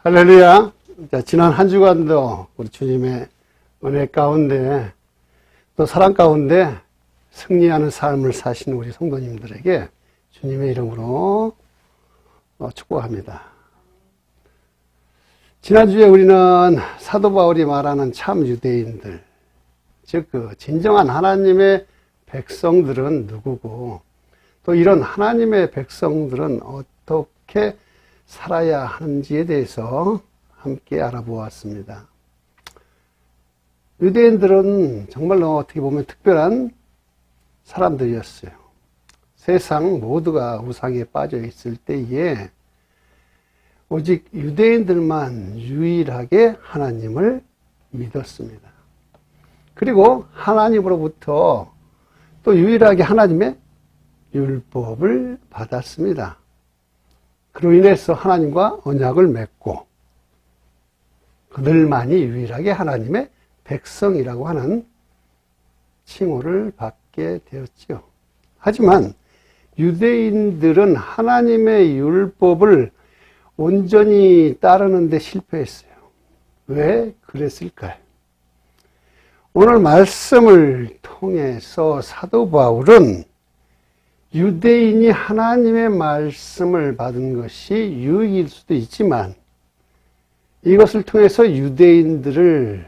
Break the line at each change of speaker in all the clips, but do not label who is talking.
할렐루야. 자, 지난 한 주간도 우리 주님의 은혜 가운데 또 사랑 가운데 승리하는 삶을 사시는 우리 성도님들에게 주님의 이름으로 축복합니다. 지난주에 우리는 사도 바울이 말하는 참 유대인들, 즉 진정한 하나님의 백성들은 누구고 또 이런 하나님의 백성들은 어떻게 살아야 하는지에 대해서 함께 알아보았습니다. 유대인들은 정말로 어떻게 보면 특별한 사람들이었어요. 세상 모두가 우상에 빠져 있을 때에 오직 유대인들만 유일하게 하나님을 믿었습니다. 그리고 하나님으로부터 또 유일하게 하나님의 율법을 받았습니다. 그로 인해서 하나님과 언약을 맺고 그들만이 유일하게 하나님의 백성이라고 하는 칭호를 받게 되었지요. 하지만 유대인들은 하나님의 율법을 온전히 따르는 데 실패했어요. 왜 그랬을까요? 오늘 말씀을 통해서 사도 바울은 유대인이 하나님의 말씀을 받은 것이 유익일 수도 있지만 이것을 통해서 유대인들을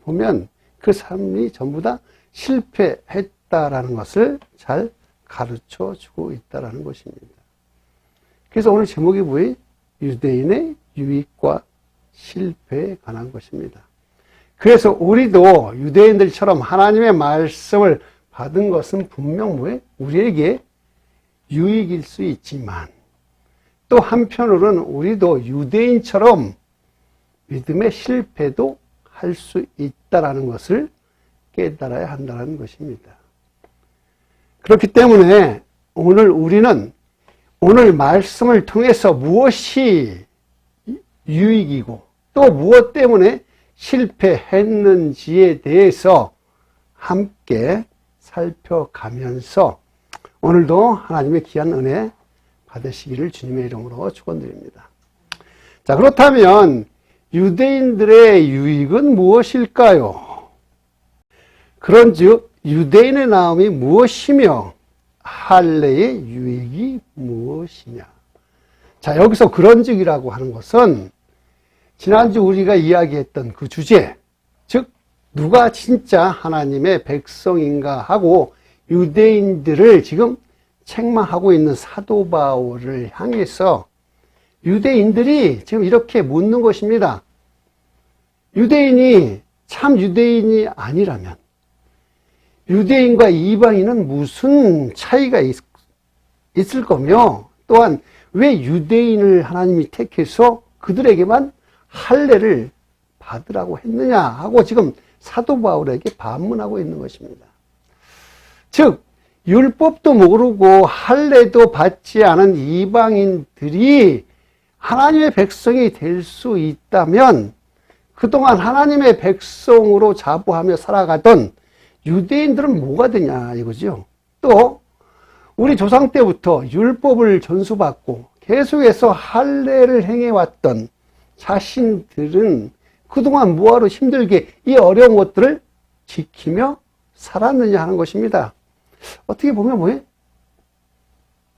보면 그 삶이 전부 다 실패했다라는 것을 잘 가르쳐 주고 있다라는 것입니다. 그래서 오늘 제목이 뭐예요? 유대인의 유익과 실패에 관한 것입니다. 그래서 우리도 유대인들처럼 하나님의 말씀을 받은 것은 분명 뭐예요? 우리에게 유익일 수 있지만 또 한편으로는 우리도 유대인처럼 믿음의 실패도 할 수 있다라는 것을 깨달아야 한다는 것입니다. 그렇기 때문에 오늘 우리는 오늘 말씀을 통해서 무엇이 유익이고 또 무엇 때문에 실패했는지에 대해서 함께 살펴가면서 오늘도 하나님의 귀한 은혜 받으시기를 주님의 이름으로 축원드립니다. 자, 그렇다면 유대인들의 유익은 무엇일까요? 그런즉 유대인의 나음이 무엇이며 할례의 유익이 무엇이냐? 자, 여기서 그런즉이라고 하는 것은 지난주 우리가 이야기했던 그 주제, 즉 누가 진짜 하나님의 백성인가 하고 유대인들을 지금 책망하고 있는 사도 바울을 향해서 유대인들이 지금 이렇게 묻는 것입니다. 유대인이 참 유대인이 아니라면 유대인과 이방인은 무슨 차이가 있을 거며 또한 왜 유대인을 하나님이 택해서 그들에게만 할례를 받으라고 했느냐 하고 지금 사도 바울에게 반문하고 있는 것입니다. 즉 율법도 모르고 할례도 받지 않은 이방인들이 하나님의 백성이 될 수 있다면 그동안 하나님의 백성으로 자부하며 살아가던 유대인들은 뭐가 되냐 이거죠. 또 우리 조상 때부터 율법을 전수받고 계속해서 할례를 행해왔던 자신들은 그동안 뭐하러 힘들게 이 어려운 것들을 지키며 살았느냐 하는 것입니다. 어떻게 보면 뭐예요?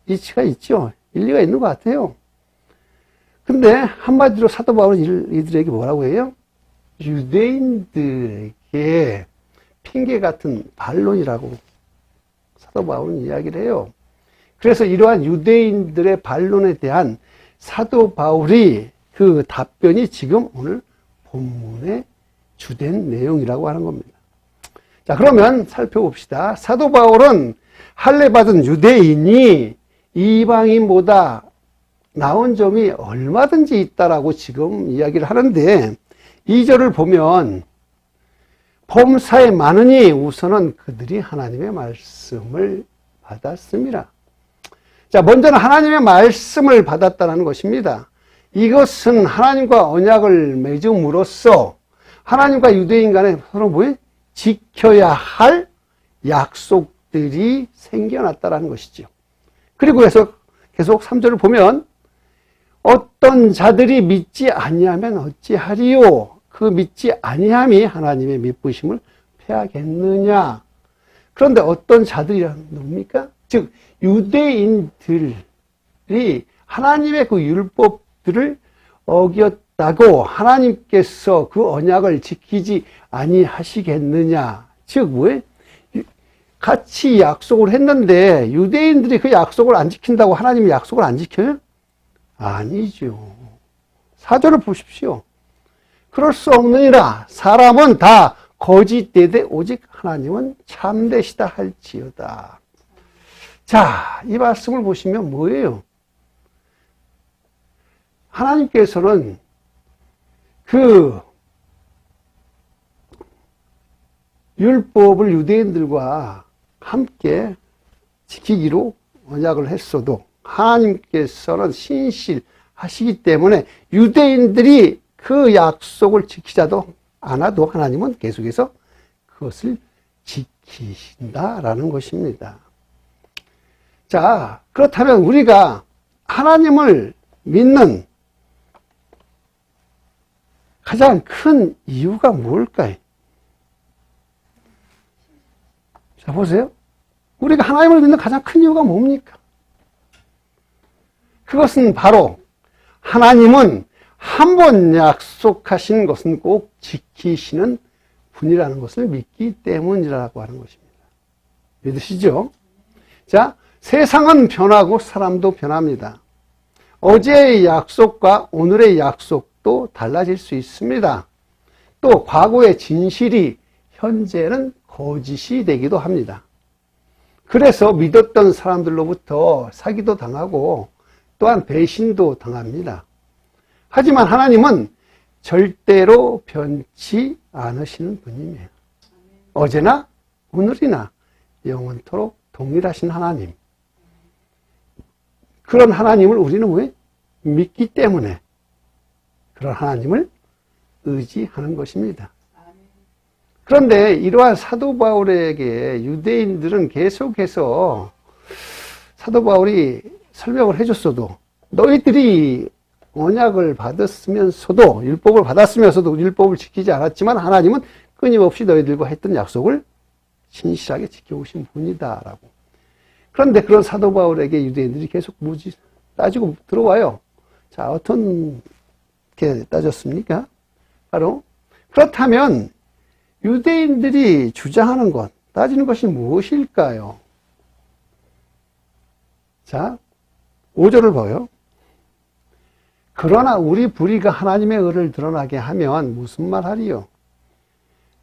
이치가 있죠. 일리가 있는 것 같아요. 근데 한마디로 사도 바울은 이들에게 뭐라고 해요? 유대인들에게 핑계 같은 반론이라고 사도 바울은 이야기를 해요. 그래서 이러한 유대인들의 반론에 대한 사도 바울이 그 답변이 지금 오늘 본문의 주된 내용이라고 하는 겁니다. 자, 그러면 살펴봅시다. 사도 바울은 할례 받은 유대인이 이방인보다 나은 점이 얼마든지 있다라고 지금 이야기를 하는데 2절을 보면 범사에 많으니 우선은 그들이 하나님의 말씀을 받았습니다. 자, 먼저는 하나님의 말씀을 받았다는 것입니다. 이것은 하나님과 언약을 맺음으로써 하나님과 유대인 간에 서로 뭐예요? 지켜야 할 약속들이 생겨났다는 것이죠. 그리고 계속 3절을 보면 어떤 자들이 믿지 아니하면 어찌하리요? 그 믿지 아니함이 하나님의 미쁘심을 패하겠느냐? 그런데 어떤 자들이라는 뭡니까? 즉 유대인들이 하나님의 그 율법들을 어겼다고 하나님께서 그 언약을 지키지 아니하시겠느냐? 즉 왜? 같이 약속을 했는데 유대인들이 그 약속을 안 지킨다고 하나님이 약속을 안 지켜요? 아니죠. 4절을 보십시오. 그럴 수 없느니라. 사람은 다 거짓되되 오직 하나님은 참되시다 할지어다. 자, 이 말씀을 보시면 뭐예요? 하나님께서는 그 율법을 유대인들과 함께 지키기로 언약을 했어도 하나님께서는 신실하시기 때문에 유대인들이 그 약속을 지키자도 않아도 하나님은 계속해서 그것을 지키신다라는 것입니다. 자, 그렇다면 우리가 하나님을 믿는 가장 큰 이유가 뭘까요? 자, 보세요. 우리가 하나님을 믿는 가장 큰 이유가 뭡니까? 그것은 바로 하나님은 한 번 약속하신 것은 꼭 지키시는 분이라는 것을 믿기 때문이라고 하는 것입니다. 믿으시죠? 자, 세상은 변하고 사람도 변합니다. 어제의 약속과 오늘의 약속도 달라질 수 있습니다. 또 과거의 진실이 현재는 거짓이 되기도 합니다. 그래서 믿었던 사람들로부터 사기도 당하고 또한 배신도 당합니다. 하지만 하나님은 절대로 변치 않으시는 분이에요. 어제나 오늘이나 영원토록 동일하신 하나님. 그런 하나님을 우리는 왜? 믿기 때문에 그런 하나님을 의지하는 것입니다. 그런데 이러한 사도 바울에게 유대인들은 계속해서 사도 바울이 설명을 해줬어도 너희들이 언약을 받았으면서도 율법을 받았으면서도 율법을 지키지 않았지만 하나님은 끊임없이 너희들과 했던 약속을 신실하게 지켜오신 분이다라고. 그런데 그런 사도 바울에게 유대인들이 계속 따지고 들어와요. 자, 어떻게 따졌습니까? 바로 그렇다면 유대인들이 주장하는 것, 따지는 것이 무엇일까요? 자, 5절을 봐요. 그러나 우리 불의가 하나님의 의를 드러나게 하면 무슨 말 하리요?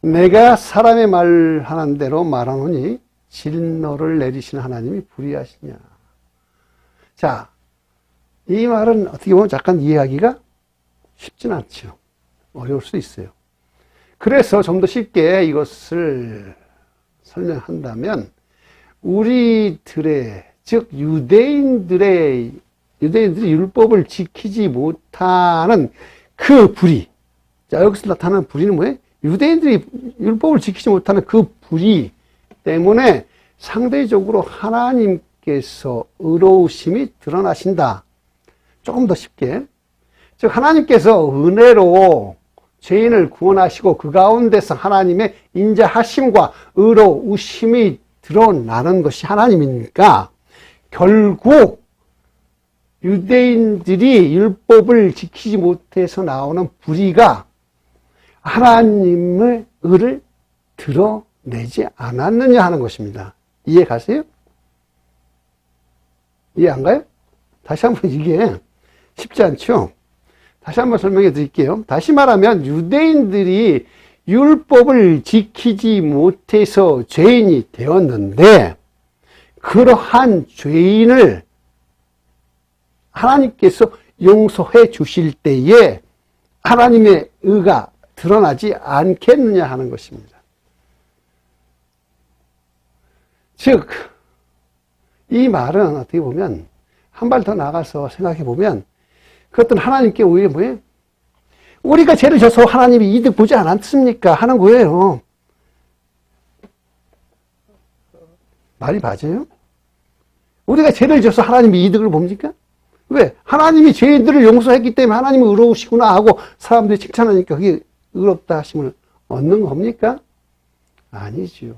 내가 사람의 말하는 대로 말하노니 진노를 내리시는 하나님이 불의하시냐. 자, 이 말은 어떻게 보면 잠깐 이해하기가 쉽진 않죠. 어려울 수 있어요. 그래서 좀 더 쉽게 이것을 설명한다면 우리들의 즉 유대인들이 율법을 지키지 못하는 그 불의. 자, 여기서 나타나는 불의는 뭐예요? 유대인들이 율법을 지키지 못하는 그 불의 때문에 상대적으로 하나님께서 의로우심이 드러나신다. 조금 더 쉽게. 즉 하나님께서 은혜로 죄인을 구원하시고 그 가운데서 하나님의 인자하심과 의로우심이 드러나는 것이 하나님이니까 결국 유대인들이 율법을 지키지 못해서 나오는 불의가 하나님의 의를 드러내지 않았느냐 하는 것입니다. 이해 가세요? 이해 안 가요? 다시 한번 이게 쉽지 않죠? 다시 한번 설명해 드릴게요. 다시 말하면 유대인들이 율법을 지키지 못해서 죄인이 되었는데 그러한 죄인을 하나님께서 용서해 주실 때에 하나님의 의가 드러나지 않겠느냐 하는 것입니다. 즉, 이 말은 어떻게 보면 한 발 더 나가서 생각해 보면 그것은 하나님께 오히려 뭐예요? 우리가 죄를 져서 하나님이 이득 보지 않았습니까? 하는 거예요. 말이 맞아요? 우리가 죄를 져서 하나님이 이득을 봅니까? 왜? 하나님이 죄인들을 용서했기 때문에 하나님은 의로우시구나 하고 사람들이 칭찬하니까 그게 의롭다 하심을 얻는 겁니까? 아니지요.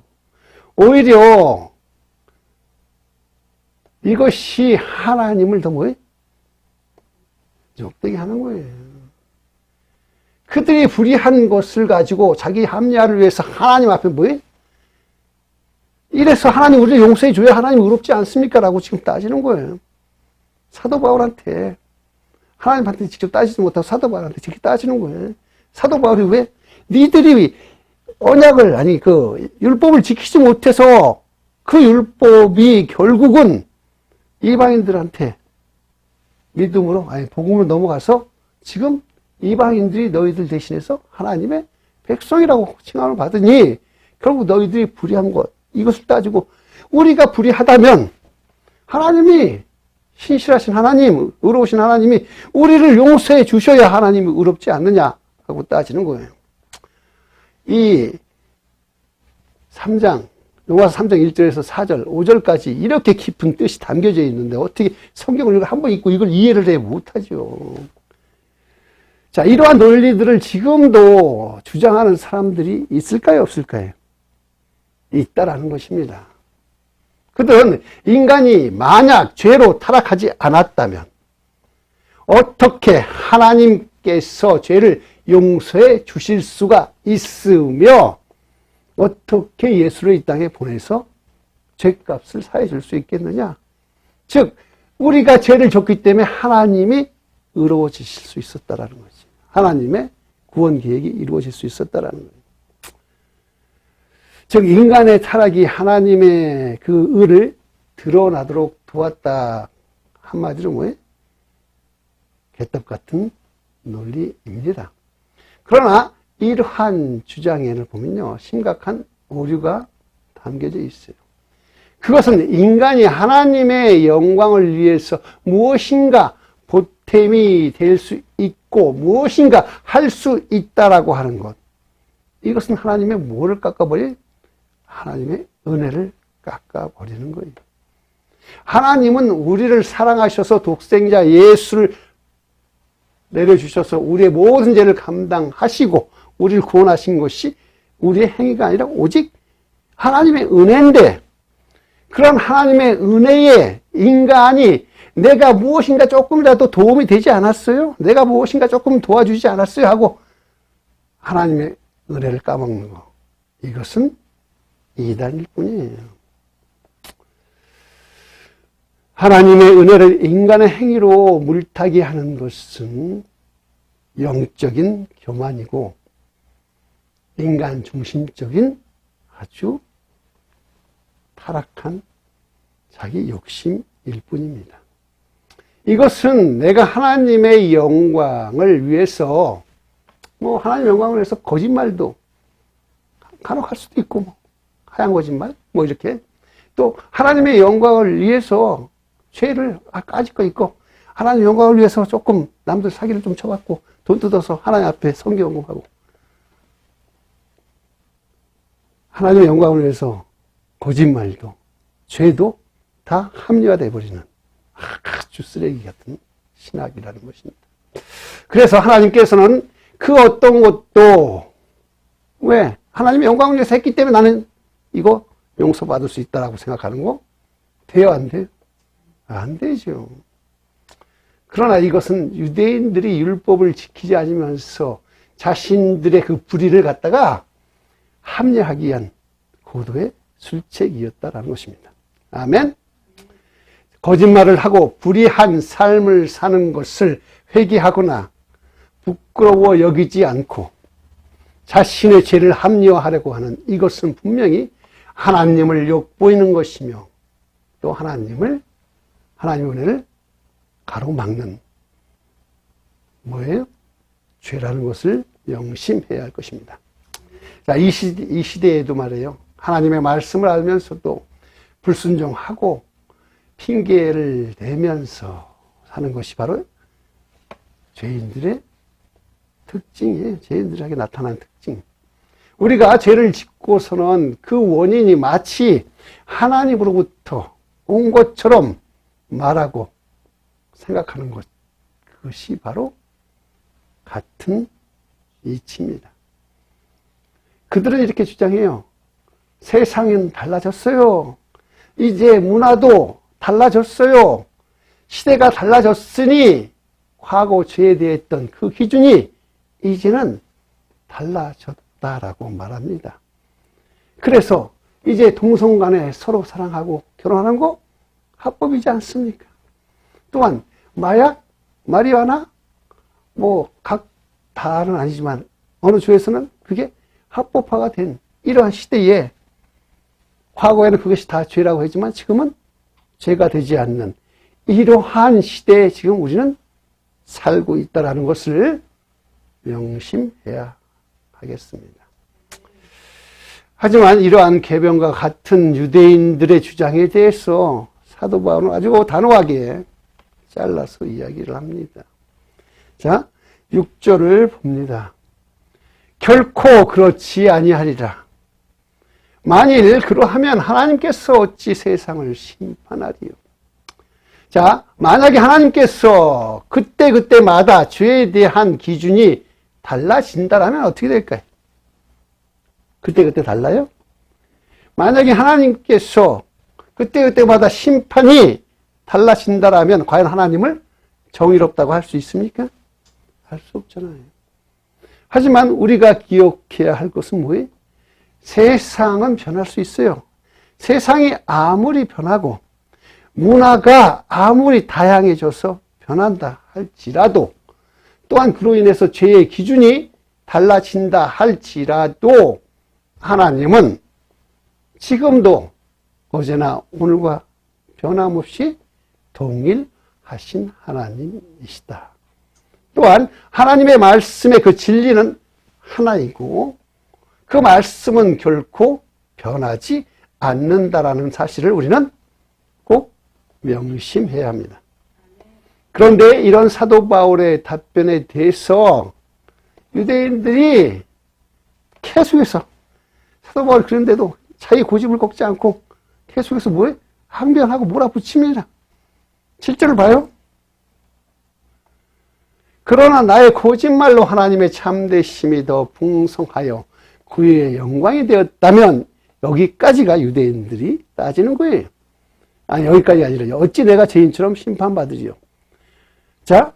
오히려 이것이 하나님을 더 뭐예요? 욕되게 하는 거예요. 그들이 불의한 것을 가지고 자기 합리화를 위해서 하나님 앞에 뭐예요? 이래서 하나님 우리를 용서해 줘야 하나님 의롭지 않습니까? 라고 지금 따지는 거예요. 사도 바울한테, 하나님한테 직접 따지지 못하고 사도 바울한테 직접 따지는 거예요. 사도 바울이 왜? 니들이 언약을, 아니, 율법을 지키지 못해서 그 율법이 결국은 이방인들한테 믿음으로, 아니, 복음으로 넘어가서 지금 이방인들이 너희들 대신해서 하나님의 백성이라고 칭함을 받으니 결국 너희들이 불의한 것, 이것을 따지고 우리가 불의하다면 하나님이 신실하신 하나님, 의로우신 하나님이 우리를 용서해 주셔야 하나님이 의롭지 않느냐 하고 따지는 거예요. 이 3장, 요한서 3장 1절에서 4절, 5절까지 이렇게 깊은 뜻이 담겨져 있는데 어떻게 성경을 한번 읽고 이걸 이해를 해 못하죠. 자, 이러한 논리들을 지금도 주장하는 사람들이 있을까요, 없을까요? 있다라는 것입니다. 그들은 인간이 만약 죄로 타락하지 않았다면 어떻게 하나님께서 죄를 용서해 주실 수가 있으며 어떻게 예수를 이 땅에 보내서 죄값을 사해 줄 수 있겠느냐? 즉 우리가 죄를 졌기 때문에 하나님이 의로워지실 수 있었다라는 거지. 하나님의 구원 계획이 이루어질 수 있었다라는 거예요. 즉 인간의 타락이 하나님의 그 의를 드러나도록 도왔다. 한마디로 뭐예요? 개떡 같은 논리입니다. 그러나 이러한 주장에는 보면요, 심각한 오류가 담겨져 있어요. 그것은 인간이 하나님의 영광을 위해서 무엇인가 보탬이 될 수 있고 무엇인가 할 수 있다라고 하는 것. 이것은 하나님의 뭐를 깎아버려요? 하나님의 은혜를 깎아버리는 거예요. 하나님은 우리를 사랑하셔서 독생자 예수를 내려주셔서 우리의 모든 죄를 감당하시고 우리를 구원하신 것이 우리의 행위가 아니라 오직 하나님의 은혜인데, 그런 하나님의 은혜에 인간이 내가 무엇인가 조금이라도 도움이 되지 않았어요? 내가 무엇인가 조금 도와주지 않았어요? 하고 하나님의 은혜를 까먹는 거. 이것은 이단일 뿐이에요. 하나님의 은혜를 인간의 행위로 물타기 하는 것은 영적인 교만이고 인간 중심적인 아주 타락한 자기 욕심일 뿐입니다. 이것은 내가 하나님의 영광을 위해서 하나님의 영광을 위해서 거짓말도 간혹 할 수도 있고 하얀 거짓말 이렇게 또 하나님의 영광을 위해서 죄를 까짓 거 있고 하나님의 영광을 위해서 조금 남들 사기를 좀 쳐갖고 돈 뜯어서 하나님 앞에 선교 헌금하고 하나님의 영광을 위해서 거짓말도 죄도 다 합리화되어 버리는 아주 쓰레기 같은 신학이라는 것입니다. 그래서 하나님께서는 그 어떤 것도 왜? 하나님의 영광을 위해서 했기 때문에 나는 이거 용서받을 수 있다라고 생각하는 거? 돼요, 안 돼요? 안 되죠. 그러나 이것은 유대인들이 율법을 지키지 않으면서 자신들의 그 불의를 갖다가 합리화하기 위한 고도의 술책이었다라는 것입니다. 아멘? 거짓말을 하고 불의한 삶을 사는 것을 회개하거나 부끄러워 여기지 않고 자신의 죄를 합리화하려고 하는 이것은 분명히 하나님을 욕보이는 것이며 또 하나님의 은혜를 가로막는 뭐예요? 죄라는 것을 명심해야 할 것입니다. 자, 이 시대에도 말이에요. 하나님의 말씀을 알면서도 불순종하고 핑계를 대면서 사는 것이 바로 죄인들의 특징이에요. 죄인들에게 나타나는 특징. 우리가 죄를 짓고서는 그 원인이 마치 하나님으로부터 온 것처럼 말하고 생각하는 것, 그것이 바로 같은 이치입니다. 그들은 이렇게 주장해요. 세상은 달라졌어요. 이제 문화도 달라졌어요. 시대가 달라졌으니 과거 제대했던 그 기준이 이제는 달라졌다라고 말합니다. 그래서 이제 동성간에 서로 사랑하고 결혼하는 거 합법이지 않습니까? 또한 마약, 마리화나 각 다는 아니지만 어느 주에서는 그게 합법화가 된 이러한 시대에 과거에는 그것이 다 죄라고 했지만 지금은 죄가 되지 않는 이러한 시대에 지금 우리는 살고 있다는 것을 명심해야 하겠습니다. 하지만 이러한 계명과 같은 유대인들의 주장에 대해서 사도 바울은 아주 단호하게 잘라서 이야기를 합니다. 자, 6절을 봅니다. 결코 그렇지 아니하리라. 만일 그러하면 하나님께서 어찌 세상을 심판하리요. 자, 만약에 하나님께서 그때마다 죄에 대한 기준이 달라진다라면 어떻게 될까요? 그때 달라요? 만약에 하나님께서 그때마다 심판이 달라진다라면 과연 하나님을 정의롭다고 할 수 있습니까? 할 수 없잖아요. 하지만 우리가 기억해야 할 것은 뭐예요? 세상은 변할 수 있어요. 세상이 아무리 변하고 문화가 아무리 다양해져서 변한다 할지라도 또한 그로 인해서 죄의 기준이 달라진다 할지라도 하나님은 지금도 어제나 오늘과 변함없이 동일하신 하나님이시다. 또한 하나님의 말씀의 그 진리는 하나이고 그 말씀은 결코 변하지 않는다라는 사실을 우리는 꼭 명심해야 합니다. 그런데 이런 사도 바울의 답변에 대해서 유대인들이 계속해서 사도 바울이 그런데도 자기 고집을 꺾지 않고 계속해서 뭐해? 항변하고 몰아붙입니다. 7절을 봐요. 그러나 나의 거짓말로 하나님의 참되심이 더 풍성하여 그의 영광이 되었다면 여기까지가 유대인들이 따지는 거예요. 아니 여기까지가 아니라 어찌 내가 죄인처럼 심판받으리요. 자,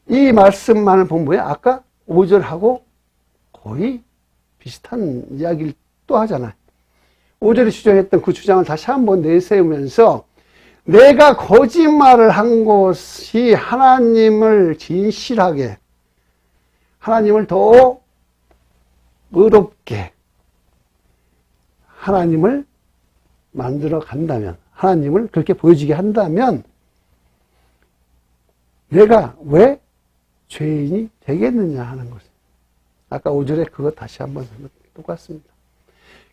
이 말씀만을 보면 뭐예요? 아까 5절하고 거의 비슷한 이야기를 또 하잖아요. 5절에 주장했던 그 주장을 다시 한번 내세우면서 내가 거짓말을 한 것이 하나님을 진실하게 하나님을 더 의롭게 하나님을 만들어 간다면 하나님을 그렇게 보여지게 한다면 내가 왜 죄인이 되겠느냐 하는 것을 아까 5절에 그거 다시 한번 똑같습니다.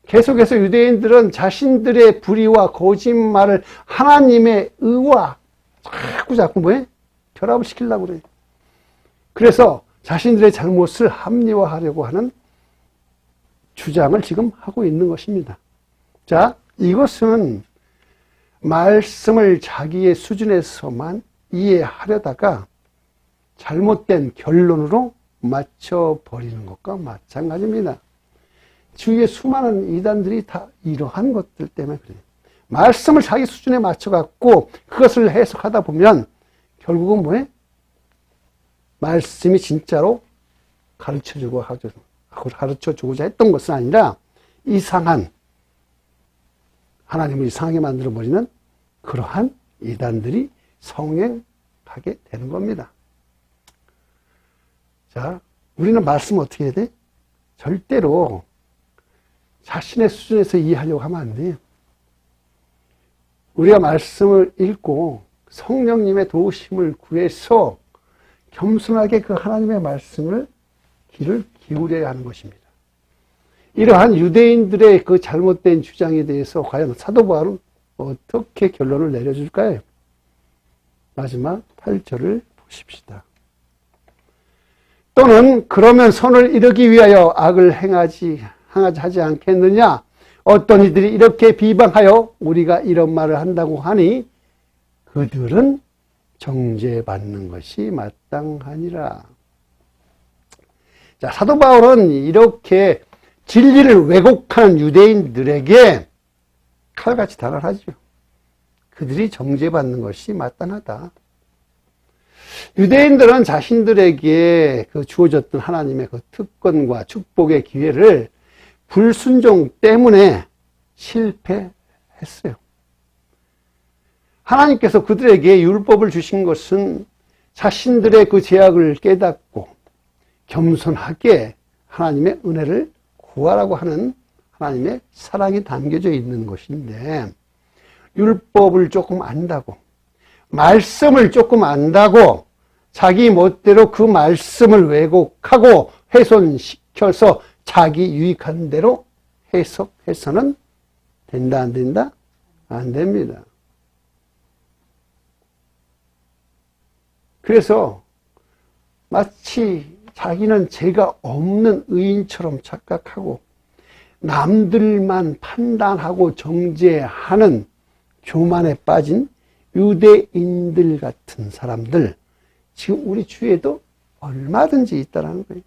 계속해서 유대인들은 자신들의 불의와 거짓말을 하나님의 의와 자꾸 뭐해? 결합을 시키려고 그래요. 그래서 자신들의 잘못을 합리화하려고 하는 주장을 지금 하고 있는 것입니다. 자, 이것은 말씀을 자기의 수준에서만 이해하려다가 잘못된 결론으로 맞춰버리는 것과 마찬가지입니다. 주위에 수많은 이단들이 다 이러한 것들 때문에 그래요. 말씀을 자기 수준에 맞춰갖고 그것을 해석하다 보면 결국은 뭐예요? 말씀이 진짜로 가르쳐주고자 했던 것은 아니라 이상한 하나님을 이상하게 만들어버리는 그러한 이단들이 성행하게 되는 겁니다. 자, 우리는 말씀 어떻게 해야 돼? 절대로 자신의 수준에서 이해하려고 하면 안 돼요. 우리가 말씀을 읽고 성령님의 도우심을 구해서 겸손하게 그 하나님의 말씀을 귀를 기울여야 하는 것입니다. 이러한 유대인들의 그 잘못된 주장에 대해서 과연 사도 바울은 어떻게 결론을 내려줄까요? 마지막 8절을 보십시다. 또는 그러면 선을 이루기 위하여 악을 하지 않겠느냐? 어떤 이들이 이렇게 비방하여 우리가 이런 말을 한다고 하니 그들은 정죄받는 것이 마땅하니라. 자, 사도 바울은 이렇게 진리를 왜곡하는 유대인들에게 칼같이 단언하죠. 그들이 정죄받는 것이 마땅하다. 유대인들은 자신들에게 그 주어졌던 하나님의 그 특권과 축복의 기회를 불순종 때문에 실패했어요. 하나님께서 그들에게 율법을 주신 것은 자신들의 그 죄악을 깨닫고 겸손하게 하나님의 은혜를 구하라고 하는 하나님의 사랑이 담겨져 있는 것인데, 율법을 조금 안다고, 말씀을 조금 안다고 자기 멋대로 그 말씀을 왜곡하고 훼손시켜서 자기 유익한 대로 해석해서는 된다, 안 된다? 안 됩니다. 그래서 마치 자기는 죄가 없는 의인처럼 착각하고 남들만 판단하고 정죄하는 교만에 빠진 유대인들 같은 사람들, 지금 우리 주위에도 얼마든지 있다는 거예요.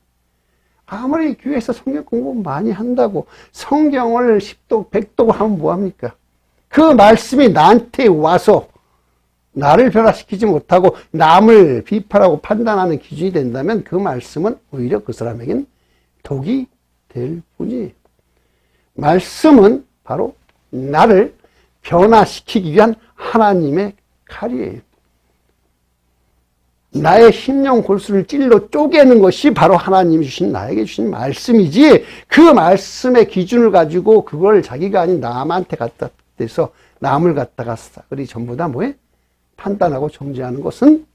아무리 교회에서 성경 공부 많이 한다고 성경을 10독, 100독 하면 뭐합니까? 그 말씀이 나한테 와서 나를 변화시키지 못하고 남을 비판하고 판단하는 기준이 된다면 그 말씀은 오히려 그 사람에겐 독이 될 뿐이에요. 말씀은 바로 나를 변화시키기 위한 하나님의 칼이에요. 나의 심령 골수를 찔러 쪼개는 것이 바로 하나님이 주신, 나에게 주신 말씀이지, 그 말씀의 기준을 가지고 그걸 자기가 아닌 남한테 갖다 대서 남을 갖다가 우리 전부 다 뭐해? 판단하고 정죄하는 것은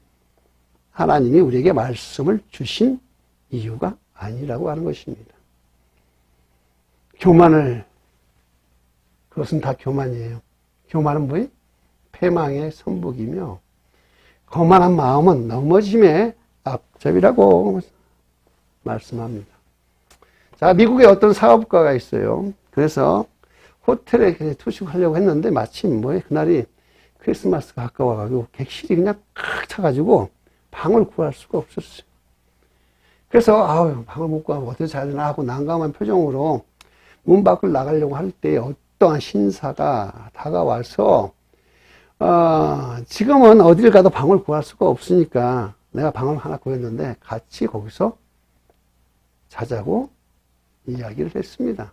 하나님이 우리에게 말씀을 주신 이유가 아니라고 하는 것입니다. 교만을, 그것은 다 교만이에요. 교만은 뭐예요? 패망의 선복이며, 거만한 마음은 넘어짐의 앞잡이라고 말씀합니다. 자, 미국에 어떤 사업가가 있어요. 그래서 호텔에 투숙하려고 했는데 마침 뭐예요? 그날이 크리스마스가 가까워가지고 객실이 그냥 꽉 차가지고 방을 구할 수가 없었어요. 그래서 아유, 방을 못 구하면 어떻게 자야 되나 하고 난감한 표정으로 문 밖을 나가려고 할 때 어떠한 신사가 다가와서 지금은 어딜 가도 방을 구할 수가 없으니까 내가 방을 하나 구했는데 같이 거기서 자자고 이야기를 했습니다.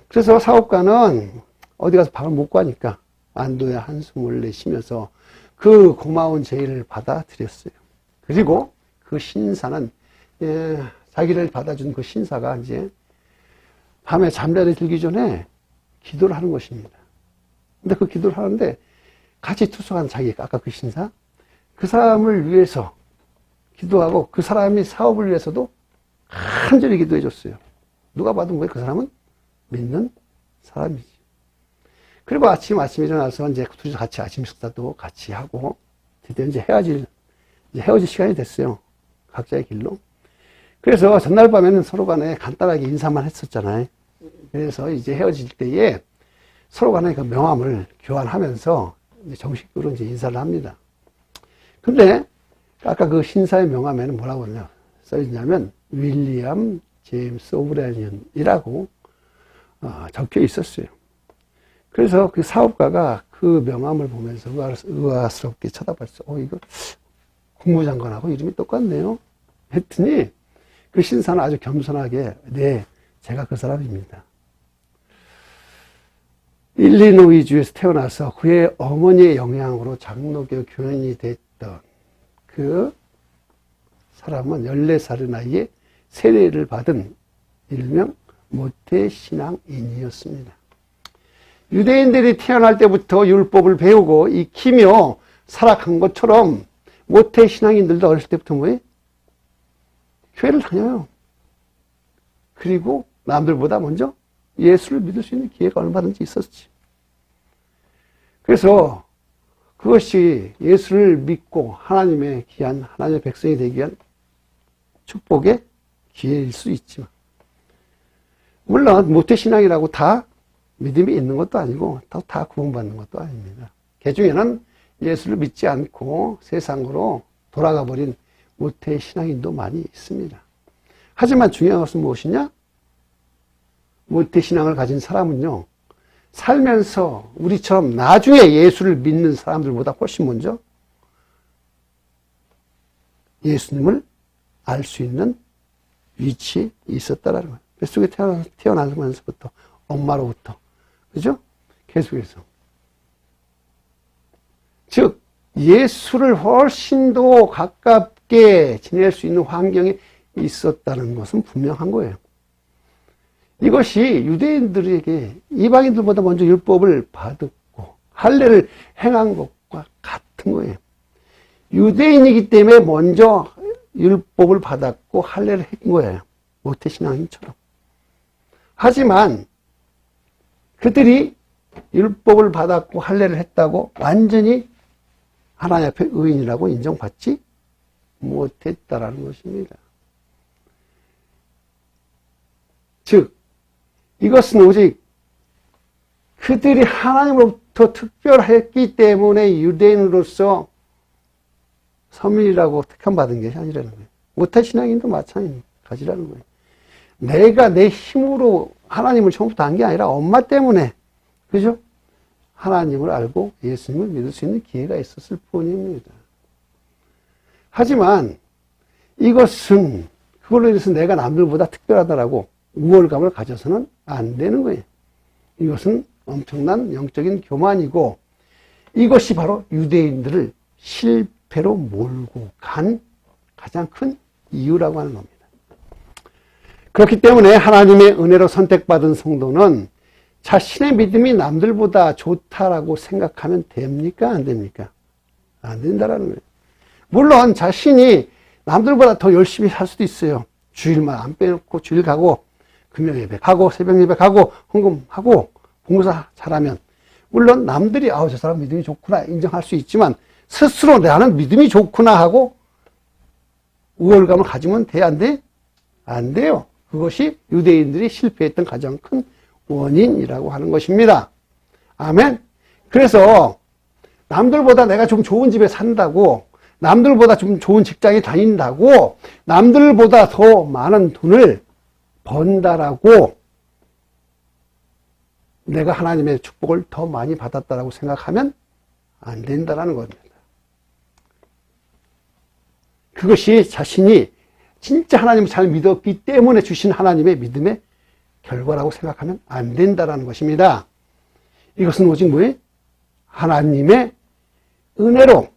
그래서 사업가는 어디 가서 방을 못 구하니까 안도의 한숨을 내쉬면서 그 고마운 제의를 받아들였어요. 그리고 그 신사는 자기를 받아준 그 신사가 이제 밤에 잠자리에 들기 전에 기도를 하는 것입니다. 근데 그 기도를 하는데 같이 투숙한 자기, 아까 그 신사, 그 사람을 위해서 기도하고 그 사람이 사업을 위해서도 간절히 기도해 줬어요. 누가 봐도 뭐예요? 그 사람은 믿는 사람이지. 그리고 아침에 일어나서 이제 둘이서 같이 아침 식사도 같이 하고 드디어 이제 헤어질 시간이 됐어요. 각자의 길로. 그래서 전날 밤에는 서로 간에 간단하게 인사만 했었잖아요. 그래서 이제 헤어질 때에 서로 간에 그 명함을 교환하면서 이제 정식으로 이제 인사를 합니다. 근데 아까 그 신사의 명함에는 뭐라고 써있냐면 윌리엄 제임스 오브라이언이라고 적혀 있었어요. 그래서 그 사업가가 그 명함을 보면서 의아스럽게 쳐다봤어. 이거 국무장관하고 이름이 똑같네요. 했더니 그 신사는 아주 겸손하게 네, 제가 그 사람입니다. 일리노이주에서 태어나서 그의 어머니의 영향으로 장로교 교인이 됐던 그 사람은 14살의 나이에 세례를 받은 일명 모태신앙인이었습니다. 유대인들이 태어날 때부터 율법을 배우고 익히며 살아간 것처럼 모태신앙인들도 어렸을 때부터 뭐예요? 교회를 다녀요. 그리고 남들보다 먼저 예수를 믿을 수 있는 기회가 얼마든지 있었지. 그래서 그것이 예수를 믿고 하나님의 귀한 하나님의 백성이 되기 위한 축복의 기회일 수 있지만, 물론 모태신앙이라고 다 믿음이 있는 것도 아니고 다 구원받는 것도 아닙니다. 그 중에는 예수를 믿지 않고 세상으로 돌아가 버린 모태 신앙인도 많이 있습니다. 하지만 중요한 것은 무엇이냐? 모태 신앙을 가진 사람은요, 살면서 우리처럼 나중에 예수를 믿는 사람들보다 훨씬 먼저 예수님을 알 수 있는 위치에 있었다라는 거예요. 뱃속에 태어나면서부터, 엄마로부터. 그죠? 계속해서. 즉, 예수를 훨씬 더 가깝게 지낼 수 있는 환경에 있었다는 것은 분명한 거예요. 이것이 유대인들에게 이방인들보다 먼저 율법을 받았고 할례를 행한 것과 같은 거예요. 유대인이기 때문에 먼저 율법을 받았고 할례를 한 거예요. 모태신앙인처럼. 하지만 그들이 율법을 받았고 할례를 했다고 완전히 하나님 앞에 의인이라고 인정받지 못했다라는 것입니다. 즉, 이것은 오직 그들이 하나님으로부터 특별했기 때문에 유대인으로서 서민이라고 택함받은 것이 아니라는 거예요. 모태 신앙인도 마찬가지라는 거예요. 내가 내 힘으로 하나님을 처음부터 한 게 아니라 엄마 때문에, 그죠? 하나님을 알고 예수님을 믿을 수 있는 기회가 있었을 뿐입니다. 하지만 이것은 그걸로 인해서 내가 남들보다 특별하다라고 우월감을 가져서는 안 되는 거예요. 이것은 엄청난 영적인 교만이고 이것이 바로 유대인들을 실패로 몰고 간 가장 큰 이유라고 하는 겁니다. 그렇기 때문에 하나님의 은혜로 선택받은 성도는 자신의 믿음이 남들보다 좋다라고 생각하면 됩니까? 안 됩니까? 안 된다라는 거예요. 물론 자신이 남들보다 더 열심히 살 수도 있어요. 주일만 안 빼놓고 주일 가고 금요 예배 가고 새벽 예배 가고 헌금하고 봉사 잘하면 물론 남들이 저 사람 믿음이 좋구나 인정할 수 있지만 스스로 나는 믿음이 좋구나 하고 우월감을 가지면 돼? 안 돼? 안 돼요. 그것이 유대인들이 실패했던 가장 큰 원인이라고 하는 것입니다. 아멘. 그래서 남들보다 내가 좀 좋은 집에 산다고 남들보다 좀 좋은 직장에 다닌다고 남들보다 더 많은 돈을 번다라고 내가 하나님의 축복을 더 많이 받았다라고 생각하면 안 된다라는 겁니다. 그것이 자신이 진짜 하나님을 잘 믿었기 때문에 주신 하나님의 믿음의 결과라고 생각하면 안 된다라는 것입니다. 이것은 오직 뭐예요? 하나님의 은혜로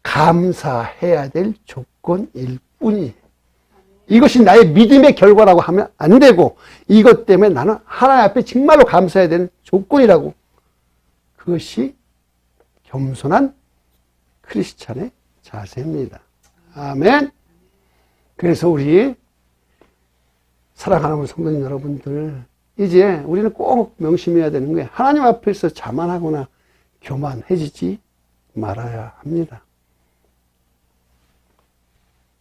감사해야 될 조건일 뿐이에요. 이것이 나의 믿음의 결과라고 하면 안 되고 이것 때문에 나는 하나님 앞에 정말로 감사해야 되는 조건이라고. 그것이 겸손한 크리스찬의 자세입니다. 아멘. 그래서 우리 사랑하는 성도님 여러분들, 이제 우리는 꼭 명심해야 되는 게 하나님 앞에서 자만하거나 교만해지지 말아야 합니다.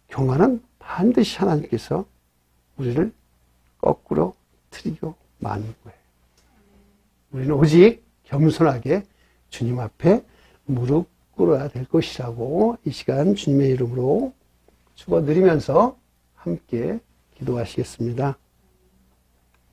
교만은 반드시 하나님께서 우리를 거꾸로 틀리고 마는 거예요. 우리는 오직 겸손하게 주님 앞에 무릎 꿇어야 될 것이라고 이 시간 주님의 이름으로 축원드리면서 함께 기도하시겠습니다.